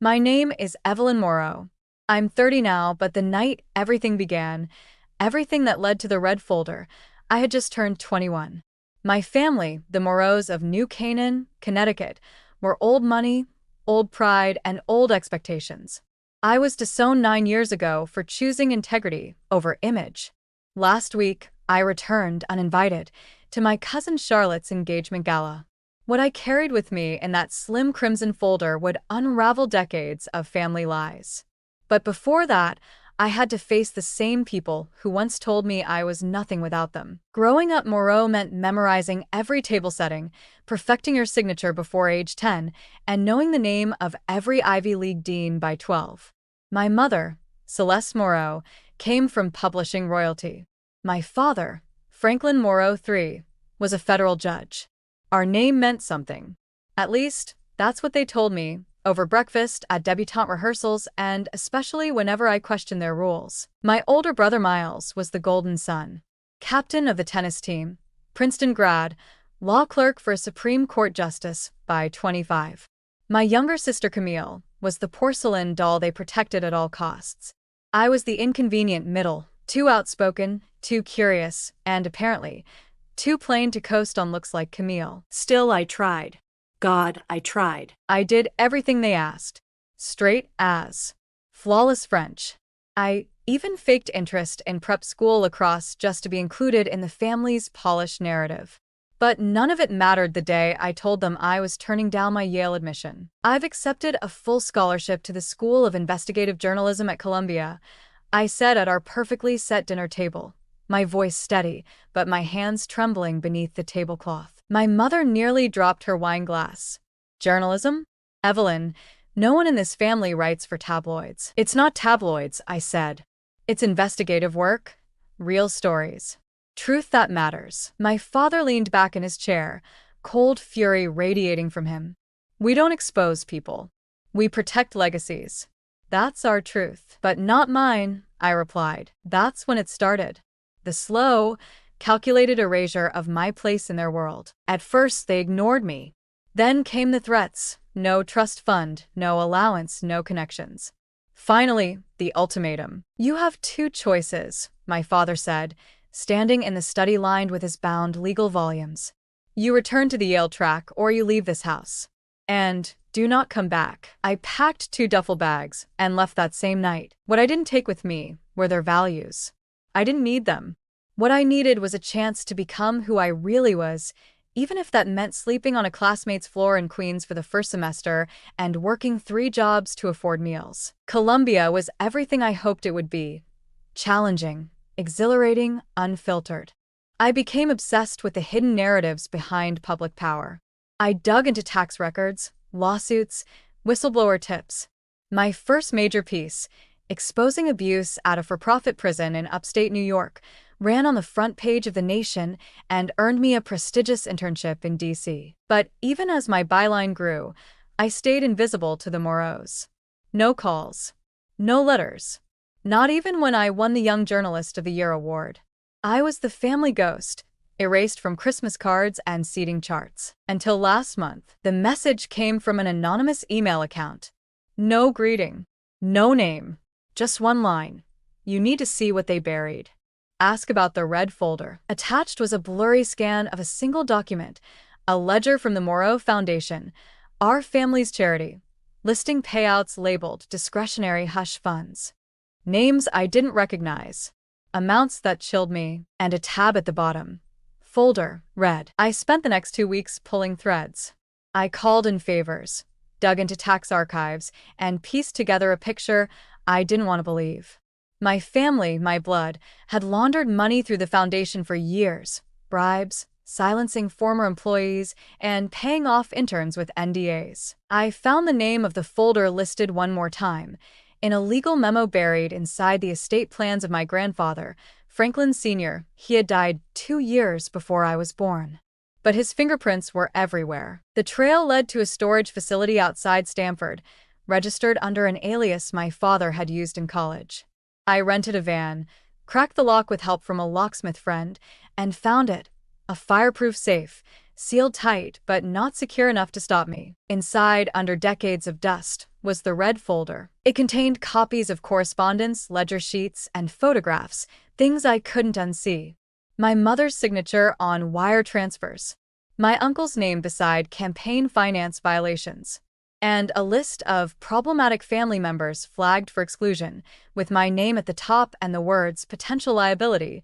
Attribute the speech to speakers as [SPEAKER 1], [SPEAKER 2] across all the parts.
[SPEAKER 1] My name is Evelyn Morrow. I'm 30 now, but the night everything began, everything that led to the red folder, I had just turned 21. My family, the Morrows of New Canaan, Connecticut, were old money, old pride, and old expectations. I was disowned 9 years ago for choosing integrity over image. Last week, I returned, uninvited, to my cousin Charlotte's engagement gala. What I carried with me in that slim crimson folder would unravel decades of family lies. But before that, I had to face the same people who once told me I was nothing without them. Growing up Moreau meant memorizing every table setting, perfecting your signature before age 10, and knowing the name of every Ivy League dean by 12. My mother, Celeste Moreau, came from publishing royalty. My father, Franklin Moreau III, was a federal judge. Our name meant something. At least, that's what they told me, over breakfast, at debutante rehearsals, and especially whenever I questioned their rules. My older brother Miles was the golden son. Captain of the tennis team, Princeton grad, law clerk for a Supreme Court justice by 25. My younger sister Camille was the porcelain doll they protected at all costs. I was the inconvenient middle, too outspoken, too curious, and apparently, too plain to coast on looks like Camille. Still, I tried. God, I tried. I did everything they asked. Straight A's. Flawless French. I even faked interest in prep school lacrosse just to be included in the family's polished narrative. But none of it mattered the day I told them I was turning down my Yale admission. I've accepted a full scholarship to the School of Investigative Journalism at Columbia, I said at our perfectly set dinner table, my voice steady, but my hands trembling beneath the tablecloth. My mother nearly dropped her wine glass. Journalism? Evelyn, no one in this family writes for tabloids. It's not tabloids, I said. It's investigative work, real stories. Truth that matters. My father leaned back in his chair, cold fury radiating from him. We don't expose people. We protect legacies. That's our truth. But not mine, I replied. That's when it started. The slow, calculated erasure of my place in their world. At first, they ignored me. Then came the threats. No trust fund, no allowance, no connections. Finally, the ultimatum. You have two choices, my father said, standing in the study lined with his bound legal volumes. You return to the Yale track or you leave this house. And do not come back. I packed 2 duffel bags and left that same night. What I didn't take with me were their values. I didn't need them. What I needed was a chance to become who I really was, even if that meant sleeping on a classmate's floor in Queens for the first semester and working 3 jobs to afford meals. Columbia was everything I hoped it would be. Challenging, exhilarating, unfiltered. I became obsessed with the hidden narratives behind public power. I dug into tax records, lawsuits, whistleblower tips. My first major piece, exposing abuse at a for-profit prison in upstate New York, ran on the front page of The Nation and earned me a prestigious internship in D.C. But even as my byline grew, I stayed invisible to the Morrows. No calls. No letters. Not even when I won the Young Journalist of the Year award. I was the family ghost, erased from Christmas cards and seating charts. Until last month, the message came from an anonymous email account. No greeting. No name. Just one line. You need to see what they buried. Ask about the red folder. Attached was a blurry scan of a single document, a ledger from the Morrow Foundation, our family's charity, listing payouts labeled discretionary hush funds. Names I didn't recognize, amounts that chilled me, and a tab at the bottom. Folder, red. I spent the next 2 weeks pulling threads. I called in favors, dug into tax archives, and pieced together a picture I didn't want to believe. My family, my blood, had laundered money through the foundation for years. Bribes, silencing former employees, and paying off interns with NDAs. I found the name of the folder listed one more time, in a legal memo buried inside the estate plans of my grandfather, Franklin Sr. He had died 2 years before I was born. But his fingerprints were everywhere. The trail led to a storage facility outside Stanford, registered under an alias my father had used in college. I rented a van, cracked the lock with help from a locksmith friend, and found it, a fireproof safe, sealed tight but not secure enough to stop me. Inside, under decades of dust, was the red folder. It contained copies of correspondence, ledger sheets, and photographs, things I couldn't unsee. My mother's signature on wire transfers, my uncle's name beside campaign finance violations, and a list of problematic family members flagged for exclusion, with my name at the top and the words potential liability,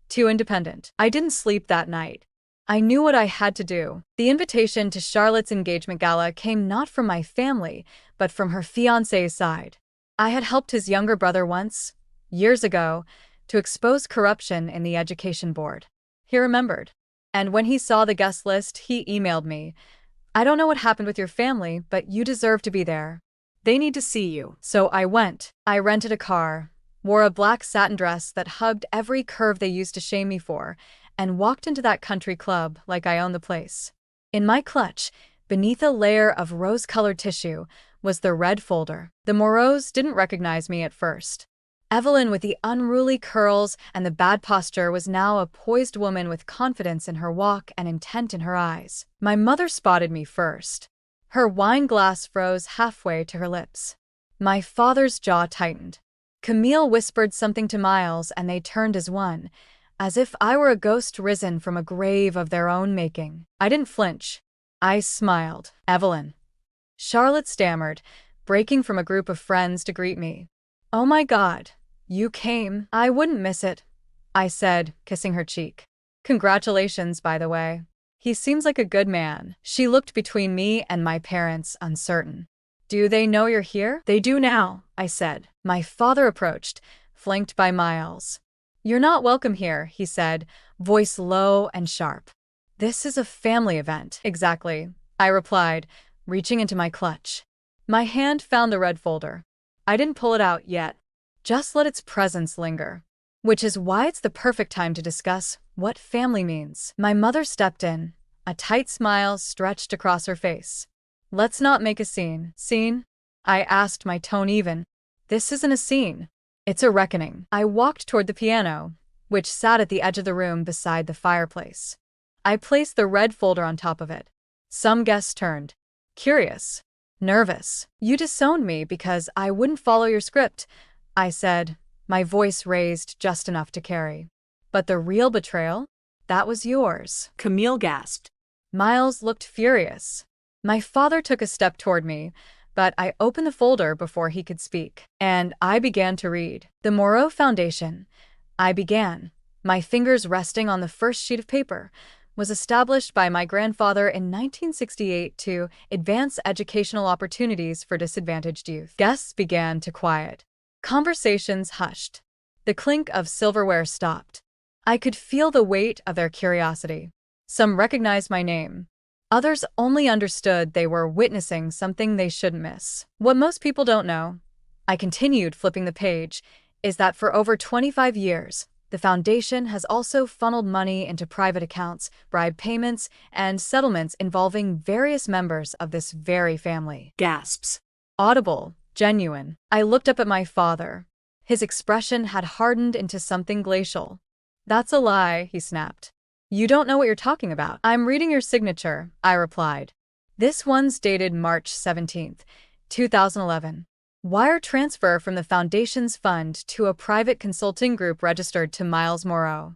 [SPEAKER 1] too independent. I didn't sleep that night. I knew what I had to do. The invitation to Charlotte's engagement gala came not from my family, but from her fiancé's side. I had helped his younger brother once, years ago, to expose corruption in the education board. He remembered. And when he saw the guest list, he emailed me, "I don't know what happened with your family, but you deserve to be there. They need to see you." So I went. I rented a car, wore a black satin dress that hugged every curve they used to shame me for, and walked into that country club like I owned the place. In my clutch, beneath a layer of rose-colored tissue, was the red folder. The Moreaus didn't recognize me at first. Evelyn with the unruly curls and the bad posture was now a poised woman with confidence in her walk and intent in her eyes. My mother spotted me first. Her wine glass froze halfway to her lips. My father's jaw tightened. Camille whispered something to Miles and they turned as one, as if I were a ghost risen from a grave of their own making. I didn't flinch. I smiled. "Evelyn." Charlotte stammered, breaking from a group of friends to greet me. "Oh my God. You came. I wouldn't miss it," I said, kissing her cheek. "Congratulations, by the way. He seems like a good man." She looked between me and my parents, uncertain. "Do they know you're here?" "They do now," I said. My father approached, flanked by Miles. "You're not welcome here," he said, voice low and sharp. "This is a family event." "Exactly," I replied, reaching into my clutch. My hand found the red folder. I didn't pull it out yet. Just let its presence linger. Which is why it's the perfect time to discuss what family means. My mother stepped in, a tight smile stretched across her face. "Let's not make a scene." "Scene?" I asked, my tone even. "This isn't a scene. It's a reckoning." I walked toward the piano, which sat at the edge of the room beside the fireplace. I placed the red folder on top of it. Some guests turned. Curious. Nervous. "You disowned me because I wouldn't follow your script," I said, my voice raised just enough to carry. "But the real betrayal? That was yours."
[SPEAKER 2] Camille gasped.
[SPEAKER 1] Miles looked furious. My father took a step toward me, but I opened the folder before he could speak. And I began to read. "The Moreau Foundation," I began, my fingers resting on the first sheet of paper, "was established by my grandfather in 1968 to advance educational opportunities for disadvantaged youth." Guests began to quiet. Conversations hushed. The clink of silverware stopped. I could feel the weight of their curiosity. Some recognized my name. Others only understood they were witnessing something they shouldn't miss. "What most people don't know," I continued, flipping the page, "is that for over 25 years, the foundation has also funneled money into private accounts, bribe payments, and settlements involving various members of this very family."
[SPEAKER 2] Gasps.
[SPEAKER 1] Audible. Genuine. I looked up at my father. His expression had hardened into something glacial. "That's a lie," he snapped. "You don't know what you're talking about." "I'm reading your signature," I replied. "This one's dated March 17th, 2011. Wire transfer from the Foundation's fund to a private consulting group registered to Miles Moreau."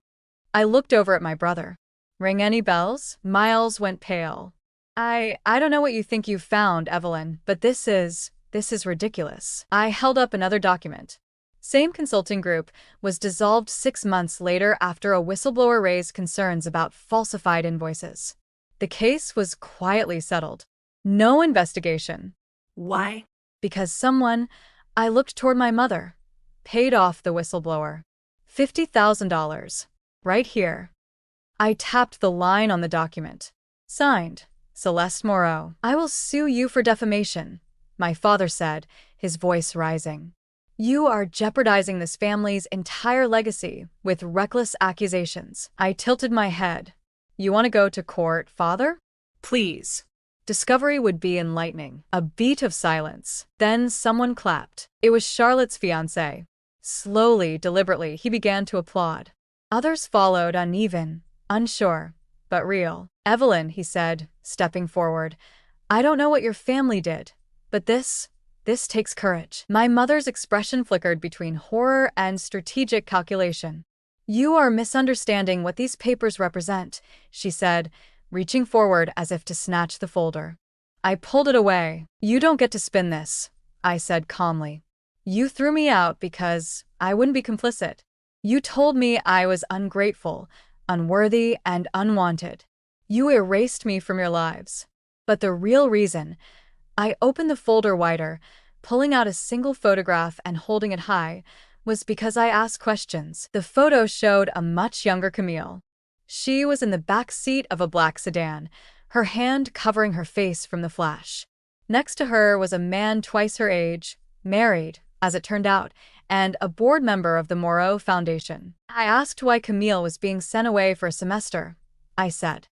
[SPEAKER 1] I looked over at my brother. "Ring any bells?" Miles went pale. I don't know what you think you've found, Evelyn, but this is ridiculous." I held up another document. Same consulting group was dissolved 6 months later after a whistleblower raised concerns about falsified invoices. The case was quietly settled. No investigation.
[SPEAKER 2] Why?
[SPEAKER 1] Because someone, I looked toward my mother, paid off the whistleblower. $50,000. Right here. I tapped the line on the document. Signed, Celeste Moreau. "I will sue you for defamation," my father said, his voice rising. "You are jeopardizing this family's entire legacy with reckless accusations." I tilted my head. "You want to go to court, father?"
[SPEAKER 2] "Please."
[SPEAKER 1] Discovery would be enlightening. A beat of silence. Then someone clapped. It was Charlotte's fiancé. Slowly, deliberately, he began to applaud. Others followed, uneven, unsure, but real. Evelyn, he said, stepping forward, I don't know what your family did, but this takes courage. My mother's expression flickered between horror and strategic calculation. You are misunderstanding what these papers represent, she said, reaching forward as if to snatch the folder. I pulled it away. You don't get to spin this, I said calmly. You threw me out because I wouldn't be complicit. You told me I was ungrateful, unworthy, and unwanted. You erased me from your lives. But the real reason, I opened the folder wider, pulling out a single photograph and holding it high, was because I asked questions. The photo showed a much younger Camille. She was in the back seat of a black sedan, her hand covering her face from the flash. Next to her was a man twice her age, married, as it turned out, and a board member of the Moreau Foundation. I asked why Camille was being sent away for a semester, I said.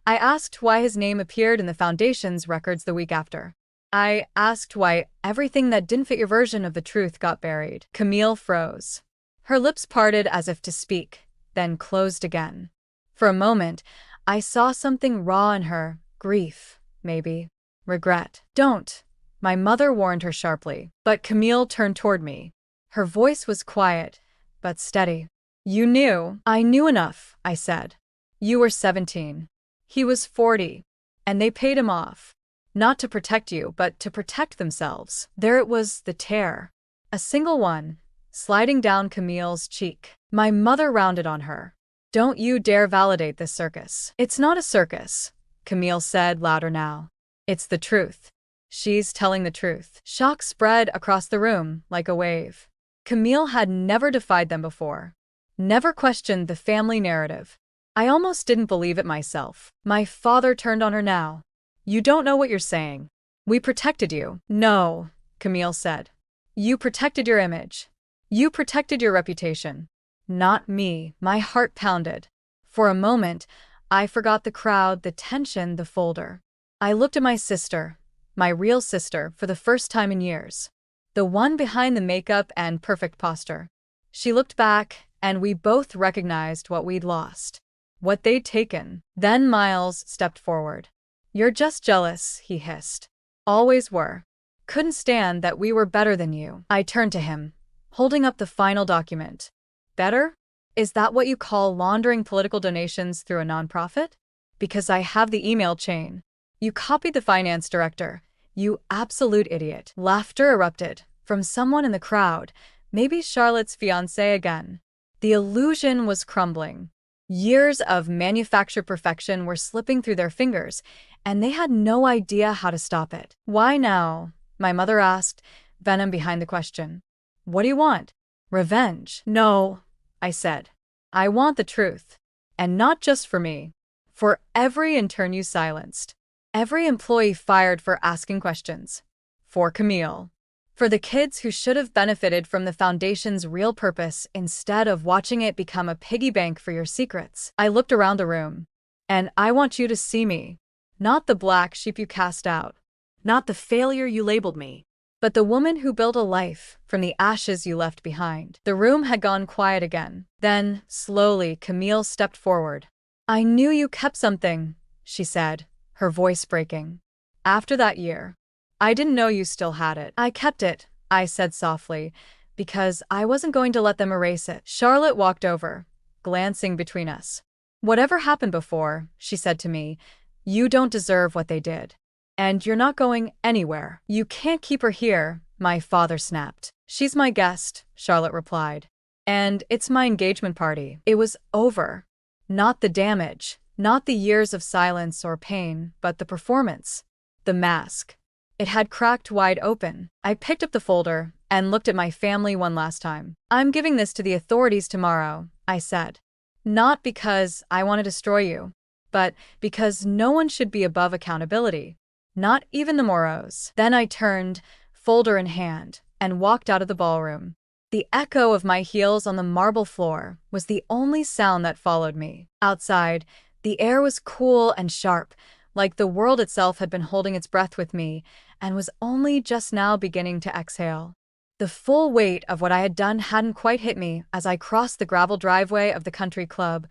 [SPEAKER 1] I asked why his name appeared in the Foundation's records the week after. I asked why everything that didn't fit your version of the truth got buried. Camille froze. Her lips parted as if to speak, then closed again. For a moment, I saw something raw in her, grief, maybe, regret. Don't, my mother warned her sharply, but Camille turned toward me. Her voice was quiet, but steady. You knew. I knew enough, I said. You were 17. He was 40, and they paid him off. Not to protect you, but to protect themselves. There it was, the tear. A single one, sliding down Camille's cheek. My mother rounded on her. Don't you dare validate this circus. It's not a circus, Camille said louder now. It's the truth. She's telling the truth. Shock spread across the room like a wave. Camille had never defied them before. Never questioned the family narrative. I almost didn't believe it myself. My father turned on her now. You don't know what you're saying. We protected you. No, Camille said. You protected your image. You protected your reputation. Not me. My heart pounded. For a moment, I forgot the crowd, the tension, the folder. I looked at my sister, my real sister, for the first time in years. The one behind the makeup and perfect posture. She looked back, and we both recognized what we'd lost. What they'd taken. Then Miles stepped forward. You're just jealous, he hissed. Always were. Couldn't stand that we were better than you. I turned to him, holding up the final document. Better? Is that what you call laundering political donations through a nonprofit? Because I have the email chain. You copied the finance director. You absolute idiot. Laughter erupted from someone in the crowd, maybe Charlotte's fiancé again. The illusion was crumbling. Years of manufactured perfection were slipping through their fingers, and they had no idea how to stop it. Why now? My mother asked, venom behind the question. What do you want? Revenge? No, I said. I want the truth. And not just for me. For every intern you silenced. Every employee fired for asking questions. For Camille. For the kids who should have benefited from the Foundation's real purpose instead of watching it become a piggy bank for your secrets. I looked around the room. And I want you to see me. Not the black sheep you cast out. Not the failure you labeled me. But the woman who built a life from the ashes you left behind. The room had gone quiet again. Then, slowly, Camille stepped forward. I knew you kept something, she said, her voice breaking. After that year. I didn't know you still had it. I kept it, I said softly, because I wasn't going to let them erase it. Charlotte walked over, glancing between us. Whatever happened before, she said to me, you don't deserve what they did. And you're not going anywhere. You can't keep her here, my father snapped. She's my guest, Charlotte replied. And it's my engagement party. It was over. Not the damage, not the years of silence or pain, but the performance. The mask. It had cracked wide open. I picked up the folder and looked at my family one last time. I'm giving this to the authorities tomorrow, I said. Not because I want to destroy you, but because no one should be above accountability. Not even the Moreaus. Then I turned, folder in hand, and walked out of the ballroom. The echo of my heels on the marble floor was the only sound that followed me. Outside, the air was cool and sharp, like the world itself had been holding its breath with me and was only just now beginning to exhale. The full weight of what I had done hadn't quite hit me as I crossed the gravel driveway of the country club,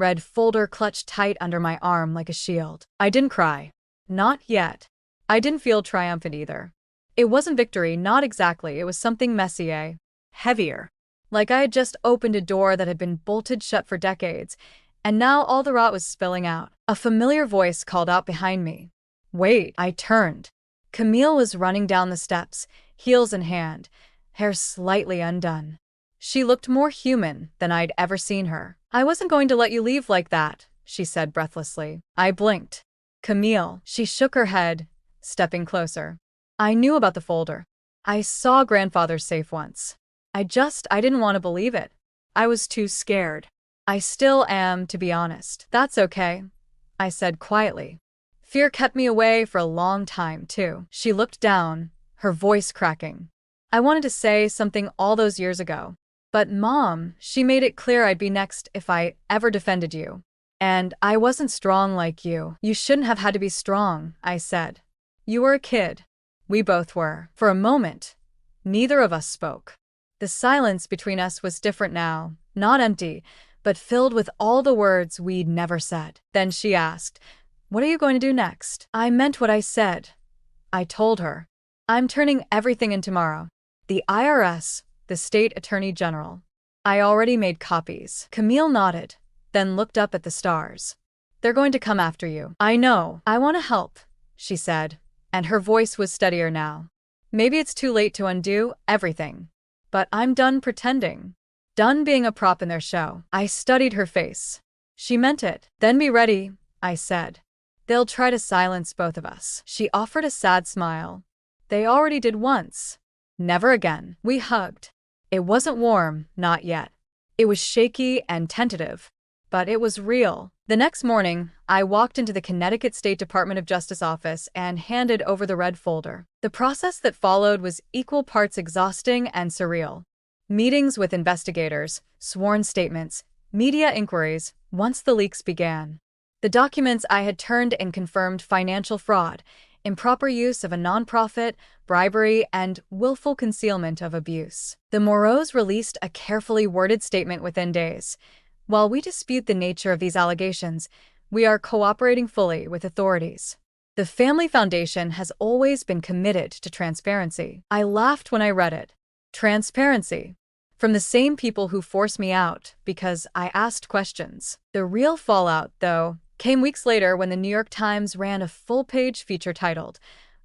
[SPEAKER 1] red folder clutched tight under my arm like a shield. I didn't cry. Not yet. I didn't feel triumphant either. It wasn't victory, not exactly. It was something messier, heavier. Like I had just opened a door that had been bolted shut for decades, and now all the rot was spilling out. A familiar voice called out behind me. Wait, I turned. Camille was running down the steps, heels in hand, hair slightly undone. She looked more human than I'd ever seen her. I wasn't going to let you leave like that, she said breathlessly. I blinked. Camille, she shook her head, stepping closer. I knew about the folder. I saw grandfather's safe once. I didn't want to believe it. I was too scared. I still am, to be honest. That's okay, I said quietly. Fear kept me away for a long time, too. She looked down, her voice cracking. I wanted to say something all those years ago. But Mom, she made it clear I'd be next if I ever defended you. And I wasn't strong like you. You shouldn't have had to be strong, I said. You were a kid. We both were. For a moment, neither of us spoke. The silence between us was different now, not empty, but filled with all the words we'd never said. Then she asked, What are you going to do next? I meant what I said. I told her. I'm turning everything in tomorrow. The IRS, the state attorney general. I already made copies. Camille nodded, then looked up at the stars. They're going to come after you. I know. I want to help, she said, and her voice was steadier now. Maybe it's too late to undo everything. But I'm done pretending. Done being a prop in their show. I studied her face. She meant it. Then be ready, I said. They'll try to silence both of us. She offered a sad smile. They already did once. Never again. We hugged. It wasn't warm, not yet. It was shaky and tentative. But it was real. The next morning, I walked into the Connecticut State Department of Justice office and handed over the red folder. The process that followed was equal parts exhausting and surreal. Meetings with investigators, sworn statements, media inquiries, once the leaks began. The documents I had turned in confirmed financial fraud, improper use of a nonprofit, bribery, and willful concealment of abuse. The Moreaus released a carefully worded statement within days. While we dispute the nature of these allegations, we are cooperating fully with authorities. The Family Foundation has always been committed to transparency. I laughed when I read it. Transparency. From the same people who forced me out because I asked questions. The real fallout, though, came weeks later when the New York Times ran a full-page feature titled,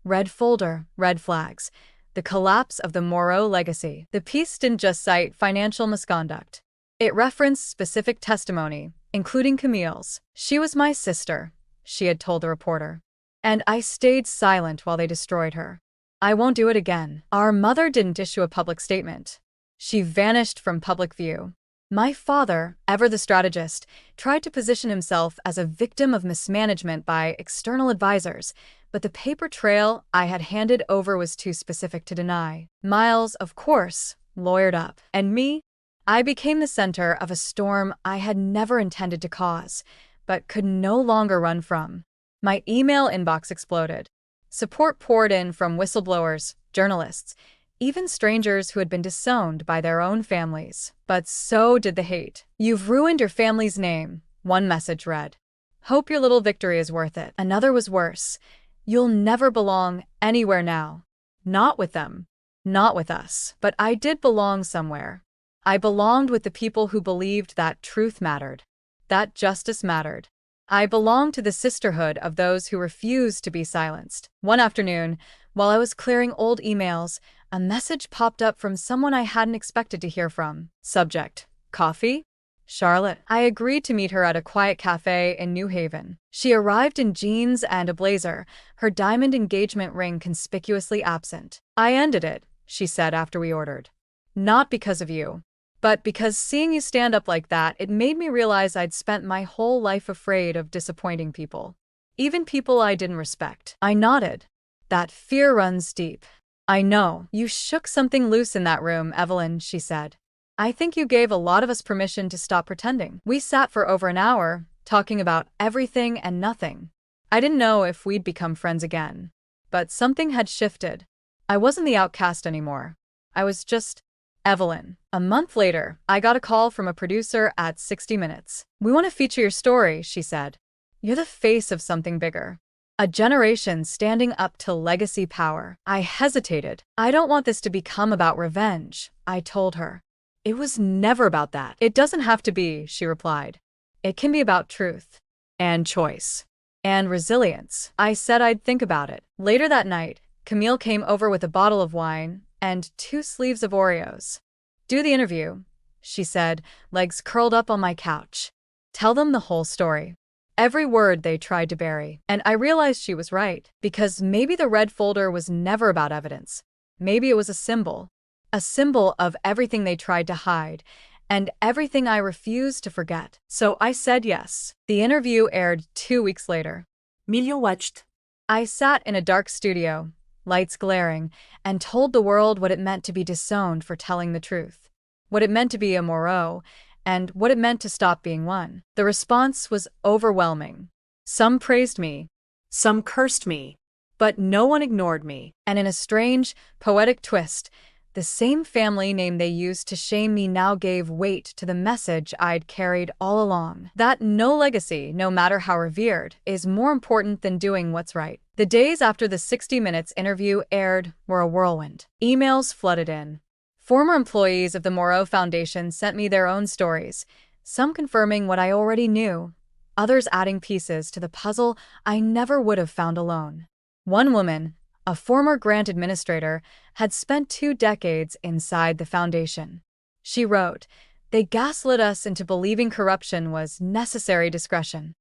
[SPEAKER 1] Red Folder, Red Flags, The Collapse of the Moreau Legacy. The piece didn't just cite financial misconduct. It referenced specific testimony, including Camille's. She was my sister, she had told the reporter. And I stayed silent while they destroyed her. I won't do it again. Our mother didn't issue a public statement. She vanished from public view. My father, ever the strategist, tried to position himself as a victim of mismanagement by external advisors, but the paper trail I had handed over was too specific to deny. Miles, of course, lawyered up. And me? I became the center of a storm I had never intended to cause, but could no longer run from. My email inbox exploded. Support poured in from whistleblowers, journalists, even strangers who had been disowned by their own families. But so did the hate. You've ruined your family's name, one message read. Hope your little victory is worth it. Another was worse. You'll never belong anywhere now. Not with them. Not with us. But I did belong somewhere. I belonged with the people who believed that truth mattered, that justice mattered. I belonged to the sisterhood of those who refused to be silenced. One afternoon, while I was clearing old emails, a message popped up from someone I hadn't expected to hear from. Subject: Coffee? Charlotte. I agreed to meet her at a quiet cafe in New Haven. She arrived in jeans and a blazer, her diamond engagement ring conspicuously absent. I ended it, she said after we ordered. Not because of you. But because seeing you stand up like that, it made me realize I'd spent my whole life afraid of disappointing people. Even people I didn't respect. I nodded. That fear runs deep. I know. You shook something loose in that room, Evelyn, she said. I think you gave a lot of us permission to stop pretending. We sat for over an hour, talking about everything and nothing. I didn't know if we'd become friends again. But something had shifted. I wasn't the outcast anymore. I was just Evelyn. A month later, I got a call from a producer at 60 Minutes. "We want to feature your story," she said. "You're the face of something bigger. A generation standing up to legacy power." I hesitated. "I don't want this to become about revenge," I told her. "It was never about that." "It doesn't have to be," she replied. "It can be about truth and choice and resilience." I said I'd think about it. Later that night, Camille came over with a bottle of wine and 2 sleeves of Oreos. "Do the interview," she said, legs curled up on my couch. "Tell them the whole story." Every word they tried to bury. And I realized she was right, because maybe the red folder was never about evidence. Maybe it was a symbol of everything they tried to hide, and everything I refused to forget. So I said yes. The interview aired 2 weeks later.
[SPEAKER 2] Million watched.
[SPEAKER 1] I sat in a dark studio, lights glaring, and told the world what it meant to be disowned for telling the truth, what it meant to be a Moreau, and what it meant to stop being one. The response was overwhelming. Some praised me,
[SPEAKER 2] Some cursed me.
[SPEAKER 1] but no one ignored me. And in a strange, poetic twist, the same family name they used to shame me now gave weight to the message I'd carried all along. That no legacy, no matter how revered, is more important than doing what's right. The days after the 60 Minutes interview aired were a whirlwind. Emails flooded in. Former employees of the Moreau Foundation sent me their own stories, some confirming what I already knew, others adding pieces to the puzzle I never would have found alone. One woman, a former grant administrator, had spent 2 decades inside the foundation. She wrote, "They gaslit us into believing corruption was necessary discretion.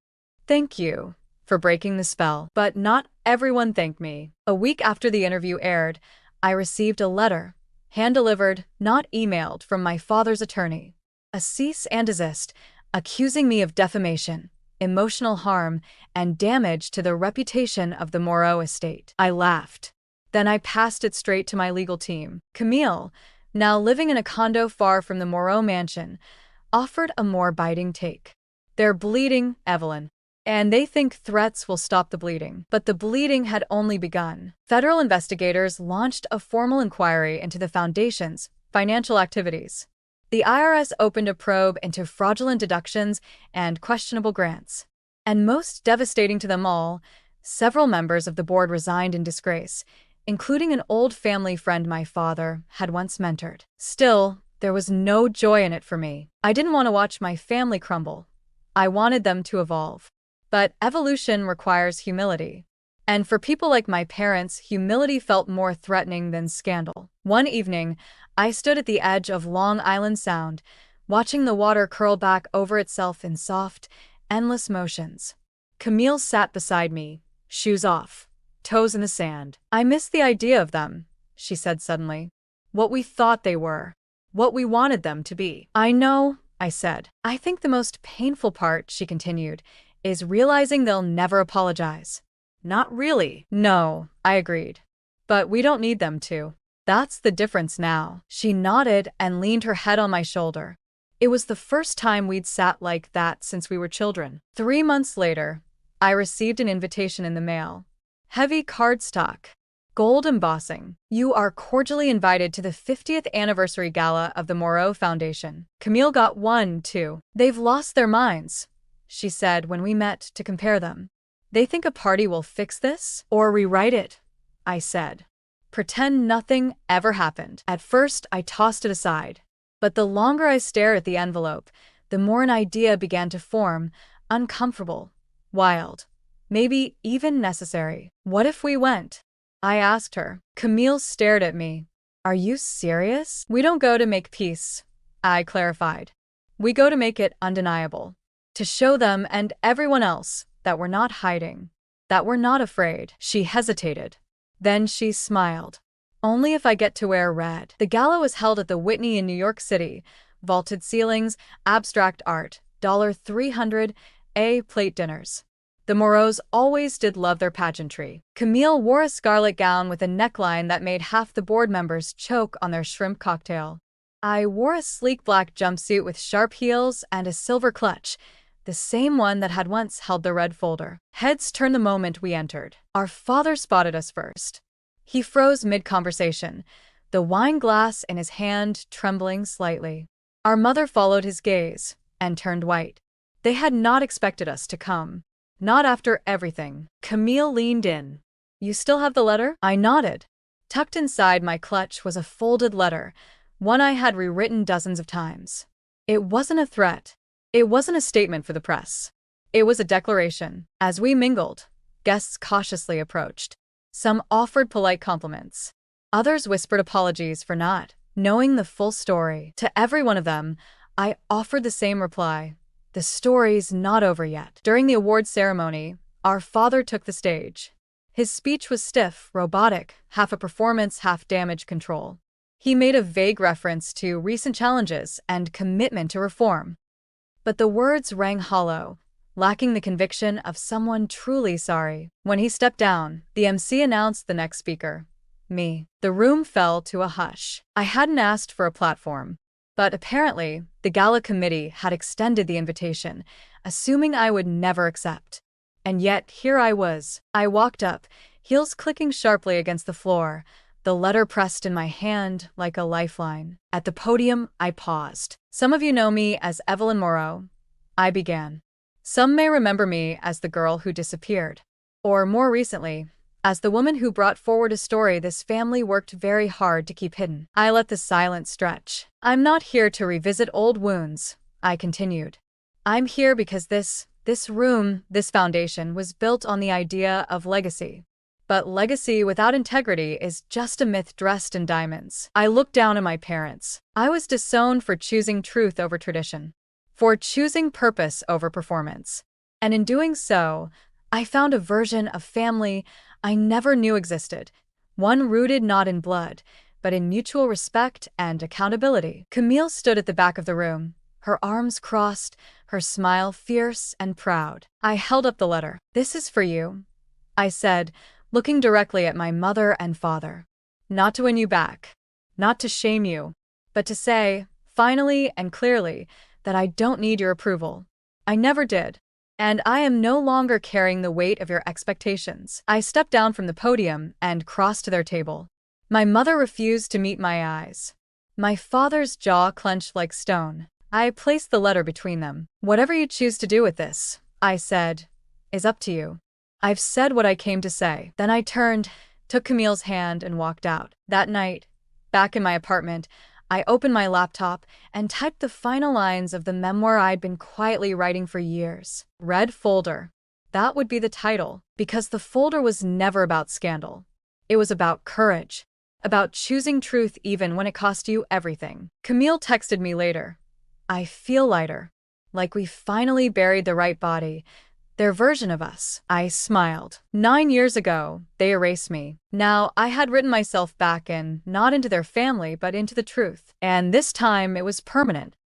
[SPEAKER 1] Thank you for breaking the spell." But not everyone thanked me. A week after the interview aired, I received a letter, hand-delivered, not emailed, from my father's attorney. A cease and desist, accusing me of defamation, emotional harm, and damage to the reputation of the Moreau estate. I laughed. Then I passed it straight to my legal team. Camille, now living in a condo far from the Moreau mansion, offered a more biting take. "They're bleeding, Evelyn, and they think threats will stop the bleeding." But the bleeding had only begun. Federal investigators launched a formal inquiry into the foundation's financial activities. The IRS opened a probe into fraudulent deductions and questionable grants. And most devastating to them all, several members of the board resigned in disgrace, including an old family friend my father had once mentored. Still, there was no joy in it for me. I didn't want to watch my family crumble. I wanted them to evolve. But evolution requires humility. And for people like my parents, humility felt more threatening than scandal. One evening, I stood at the edge of Long Island Sound, watching the water curl back over itself in soft, endless motions. Camille sat beside me, shoes off, toes in the sand. "I miss the idea of them," she said suddenly. "What we thought they were. What we wanted them to be." "I know," I said. "I think the most painful part," she continued, "is realizing they'll never apologize."
[SPEAKER 2] Not really.
[SPEAKER 1] "No," I agreed. "But we don't need them to. That's the difference now." She nodded and leaned her head on my shoulder. It was the first time we'd sat like that since we were children. 3 months later, I received an invitation in the mail. Heavy cardstock, gold embossing. "You are cordially invited to the 50th anniversary gala of the Moreau Foundation." Camille got one, too. "They've lost their minds," she said when we met to compare them. "They think a party will fix this or rewrite it," I said. "Pretend nothing ever happened." At first, I tossed it aside. But the longer I stared at the envelope, the more an idea began to form, uncomfortable, wild, maybe even necessary. "What if we went?" I asked her. Camille stared at me. "Are you serious?" "We don't go to make peace," I clarified. "We go to make it undeniable. To show them and everyone else that we're not hiding, that we're not afraid." She hesitated. Then she smiled. "Only if I get to wear red." The gala was held at the Whitney in New York City. Vaulted ceilings, abstract art, $300 a plate dinners. The Moreaus always did love their pageantry. Camille wore a scarlet gown with a neckline that made half the board members choke on their shrimp cocktail. I wore a sleek black jumpsuit with sharp heels and a silver clutch, the same one that had once held the red folder. Heads turned the moment we entered. Our father spotted us first. He froze mid-conversation, the wine glass in his hand trembling slightly. Our mother followed his gaze and turned white. They had not expected us to come. Not after everything.
[SPEAKER 2] Camille leaned in.
[SPEAKER 1] You still have the letter? I nodded. Tucked inside my clutch was a folded letter, one I had rewritten dozens of times. It wasn't a threat. It wasn't a statement for the press. It was a declaration. As we mingled, guests cautiously approached. Some offered polite compliments. Others whispered apologies for not knowing the full story. To every one of them, I offered the same reply. The story's not over yet. During the award ceremony, our father took the stage. His speech was stiff, robotic, half a performance, half damage control. He made a vague reference to recent challenges and commitment to reform. But the words rang hollow, lacking the conviction of someone truly sorry. When he stepped down, the MC announced the next speaker. Me. The room fell to a hush. I hadn't asked for a platform, but apparently, the gala committee had extended the invitation, assuming I would never accept. And yet, here I was. I walked up, heels clicking sharply against the floor, the letter pressed in my hand like a lifeline. At the podium, I paused. Some of you know me as Evelyn Moreau. I began. Some may remember me as the girl who disappeared. Or more recently, as the woman who brought forward a story this family worked very hard to keep hidden. I let the silence stretch. I'm not here to revisit old wounds, I continued. I'm here because this room, this foundation was built on the idea of legacy. But legacy without integrity is just a myth dressed in diamonds. I looked down at my parents. I was disowned for choosing truth over tradition, for choosing purpose over performance. And in doing so, I found a version of family I never knew existed, one rooted not in blood, but in mutual respect and accountability. Camille stood at the back of the room, her arms crossed, her smile fierce and proud. I held up the letter. This is for you, I said, looking directly at my mother and father. Not to win you back, not to shame you, but to say, finally and clearly, that I don't need your approval. I never did. And I am no longer carrying the weight of your expectations. I stepped down from the podium and crossed to their table. My mother refused to meet my eyes. My father's jaw clenched like stone. I placed the letter between them. Whatever you choose to do with this, I said, is up to you. I've said what I came to say. Then I turned, took Camille's hand and walked out. That night, back in my apartment, I opened my laptop and typed the final lines of the memoir I'd been quietly writing for years. Red Folder. That would be the title, because the folder was never about scandal. It was about courage, about choosing truth even when it cost you everything. Camille texted me later. I feel lighter, like we finally buried the right body, their version of us. I smiled. 9 years ago, they erased me. Now, I had written myself back in, not into their family, but into the truth. And this time, it was permanent.